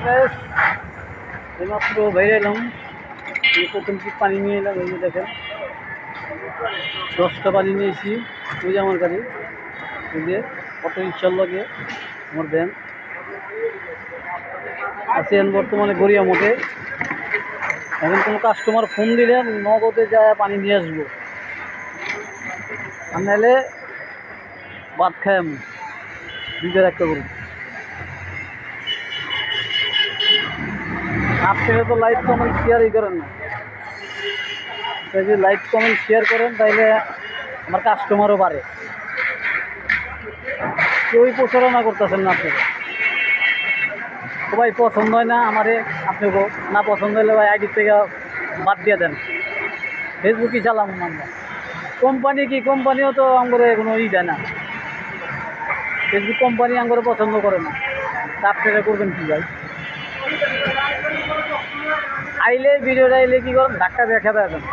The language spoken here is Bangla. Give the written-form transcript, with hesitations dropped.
গ্যাস এইমাত্র বাইরে এলাম। প্রথম কি পানি নিয়ে এলাম, এই যে দেখেন 10টা পানি নিয়েছি। ওই যে আমার গাড়ি, ওই যে অটো রিক্সার লগে আমার ভ্যান আছে। বর্তমানে গড়িয়া মোটে। এখন কোনো কাস্টমার ফোন দিলেন নগদে যায় পানি নিয়ে আসবো, আর নাহলে ভাত খাই আমি দুইটার একটা করবো। আপনারা তো লাইক কমেন্ট শেয়ারই করেন না। যদি লাইক কমেন্ট শেয়ার করেন তাহলে আমার কাস্টমারও বাড়ে। কেউই প্রচারণা করতেছেন না আপনারা। সবাই পছন্দ হয় না আমারে, আপনাকেও না পছন্দ হলে ভাই আইডি থেকে বাদ দিয়ে দেন। ফেসবুকই চালাম আমরা। কোম্পানি কি, কোম্পানিও তো আমাদের কোনো দেয় না। ফেসবুক কোম্পানি আমাদের পছন্দ করে না, তা আপনারা করবেন কি ভাই? আইলে ভিডিওটা আইলে কী করেন, ধাক্কা দিয়ে খেতে দেন।